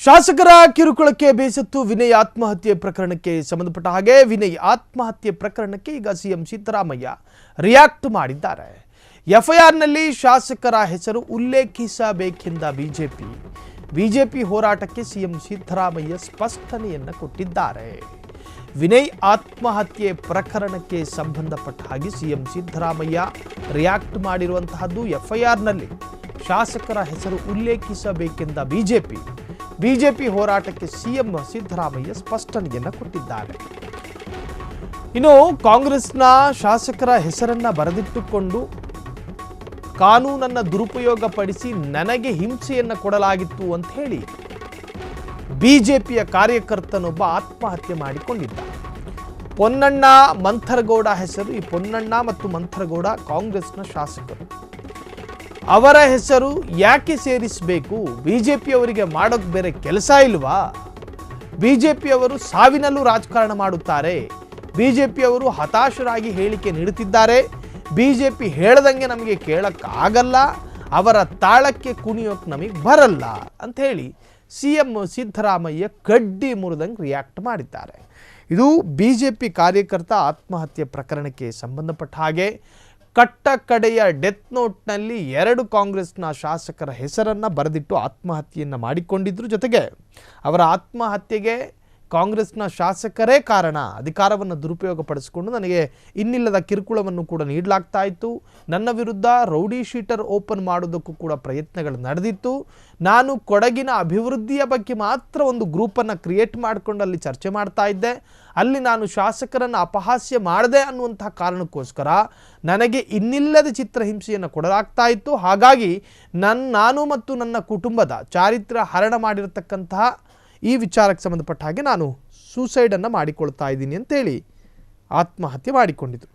ಶಾಸಕರ ಕಿರುಕುಳಕ್ಕೆ ಬೇಸತ್ತು ವಿನಯ್ ಆತ್ಮಹತ್ಯೆ ಪ್ರಕರಣಕ್ಕೆ ಸಂಬಂಧಪಟ್ಟ ಹಾಗೆ ವಿನಯ್ ಆತ್ಮಹತ್ಯೆ ಪ್ರಕರಣಕ್ಕೆ ಈಗ ಸಿಎಂ ಸಿದ್ದರಾಮಯ್ಯ ರಿಯಾಕ್ಟ್ ಮಾಡಿದ್ದಾರೆ. ಎಫ್ಐಆರ್ನಲ್ಲಿ ಶಾಸಕರ ಹೆಸರು ಉಲ್ಲೇಖಿಸಬೇಕೆಂದ ಬಿಜೆಪಿ ಹೋರಾಟಕ್ಕೆ ಸಿಎಂ ಸಿದ್ದರಾಮಯ್ಯ ಸ್ಪಷ್ಟನೆಯನ್ನು ಕೊಟ್ಟಿದ್ದಾರೆ. ವಿನಯ್ ಆತ್ಮಹತ್ಯೆ ಪ್ರಕರಣಕ್ಕೆ ಸಂಬಂಧಪಟ್ಟ ಹಾಗೆ ಸಿಎಂ ಸಿದ್ದರಾಮಯ್ಯ ರಿಯಾಕ್ಟ್ ಮಾಡಿರುವಂತಹದ್ದು ಎಫ್ಐಆರ್ನಲ್ಲಿ ಶಾಸಕರ ಹೆಸರು ಉಲ್ಲೇಖಿಸಬೇಕೆಂದ ಬಿಜೆಪಿ ಹೋರಾಟಕ್ಕೆ ಸಿಎಂ ಸಿದ್ದರಾಮಯ್ಯ ಸ್ಪಷ್ಟನೆಯನ್ನು ಕೊಟ್ಟಿದ್ದಾರೆ. ಇನ್ನು ಕಾಂಗ್ರೆಸ್ನ ಶಾಸಕರ ಹೆಸರನ್ನ ಬರೆದಿಟ್ಟುಕೊಂಡು ಕಾನೂನನ್ನು ದುರುಪಯೋಗ ಪಡಿಸಿ ನನಗೆ ಹಿಂಸೆಯನ್ನು ಕೊಡಲಾಗಿತ್ತು ಅಂತ ಹೇಳಿ ಬಿಜೆಪಿಯ ಕಾರ್ಯಕರ್ತನೊಬ್ಬ ಆತ್ಮಹತ್ಯೆ ಮಾಡಿಕೊಂಡಿದ್ದ. ಪೊನ್ನಣ್ಣ ಮಂಥರಗೌಡ ಹೆಸರು. ಈ ಪೊನ್ನಣ್ಣ ಮತ್ತು ಮಂಥರಗೌಡ ಕಾಂಗ್ರೆಸ್ನ ಶಾಸಕರು. ಅವರ ಹೆಸರು ಯಾಕೆ ಸೇರಿಸಬೇಕು? ಬಿಜೆಪಿಯವರಿಗೆ ಮಾಡೋಕ್ಕೆ ಬೇರೆ ಕೆಲಸ ಇಲ್ವಾ? ಬಿಜೆಪಿಯವರು ಸಾವಿನಲ್ಲೂ ರಾಜಕಾರಣ ಮಾಡುತ್ತಾರೆ. ಬಿಜೆಪಿಯವರು ಹತಾಶರಾಗಿ ಹೇಳಿಕೆ ನೀಡುತ್ತಿದ್ದಾರೆ. ಬಿಜೆಪಿ ಹೇಳ್ದಂಗೆ ನಮಗೆ ಕೇಳಕ್ಕಾಗಲ್ಲ, ಅವರ ತಾಳಕ್ಕೆ ಕುಣಿಯೋಕೆ ನಮಗೆ ಬರಲ್ಲ ಅಂತ ಹೇಳಿ ಸಿಎಂ ಸಿದ್ದರಾಮಯ್ಯ ಕಡ್ಡಿ ಮುರಿದಂಗೆ ರಿಯಾಕ್ಟ್ ಮಾಡಿದ್ದಾರೆ. ಇದು ಬಿಜೆಪಿ ಕಾರ್ಯಕರ್ತ ಆತ್ಮಹತ್ಯೆ ಪ್ರಕರಣಕ್ಕೆ ಸಂಬಂಧಪಟ್ಟ ಹಾಗೆ ಕಟ್ಟ ಕಡೆಯ ಡೆತ್ ನೋಟ್ನಲ್ಲಿ 2 ಕಾಂಗ್ರೆಸ್ನ ಶಾಸಕರ ಹೆಸರನ್ನು ಬರೆದಿಟ್ಟು ಆತ್ಮಹತ್ಯೆಯನ್ನು ಮಾಡಿಕೊಂಡಿದ್ರು. ಜೊತೆಗೆ ಅವರ ಆತ್ಮಹತ್ಯೆಗೆ ಕಾಂಗ್ರೆಸ್ನ ಶಾಸಕರೇ ಕಾರಣ, ಅಧಿಕಾರವನ್ನು ದುರುಪಯೋಗ ಪಡಿಸಿಕೊಂಡು ನನಗೆ ಇನ್ನಿಲ್ಲದ ಕಿರುಕುಳವನ್ನು ಕೂಡ ನೀಡಲಾಗ್ತಾ ಇತ್ತು, ನನ್ನ ವಿರುದ್ಧ ರೌಡಿ ಶೀಟರ್ ಓಪನ್ ಮಾಡೋದಕ್ಕೂ ಕೂಡ ಪ್ರಯತ್ನಗಳು ನಡೆದಿತ್ತು, ನಾನು ಕೊಡಗಿನ ಅಭಿವೃದ್ಧಿಯ ಬಗ್ಗೆ ಮಾತ್ರ ಒಂದು ಗ್ರೂಪನ್ನು ಕ್ರಿಯೇಟ್ ಮಾಡಿಕೊಂಡು ಅಲ್ಲಿ ಚರ್ಚೆ ಮಾಡ್ತಾ ಇದ್ದೆ, ಅಲ್ಲಿ ನಾನು ಶಾಸಕರನ್ನು ಅಪಹಾಸ್ಯ ಮಾಡಿದೆ ಅನ್ನುವಂತಹ ಕಾರಣಕ್ಕೋಸ್ಕರ ನನಗೆ ಇನ್ನಿಲ್ಲದ ಚಿತ್ರಹಿಂಸೆಯನ್ನು ಕೊಡಲಾಗ್ತಾ ಇತ್ತು. ಹಾಗಾಗಿ ನಾನು ಮತ್ತು ನನ್ನ ಕುಟುಂಬದ ಚಾರಿತ್ರ್ಯ ಹರಣ ಮಾಡಿರತಕ್ಕಂತಹ ಈ ವಿಚಾರಕ್ಕೆ ಸಂಬಂಧಪಟ್ಟ ಹಾಗೆ ನಾನು ಸೂಸೈಡನ್ನು ಮಾಡಿಕೊಳ್ತಾ ಇದ್ದೀನಿ ಅಂತೇಳಿ ಆತ್ಮಹತ್ಯೆ ಮಾಡಿಕೊಂಡಿದ್ರು.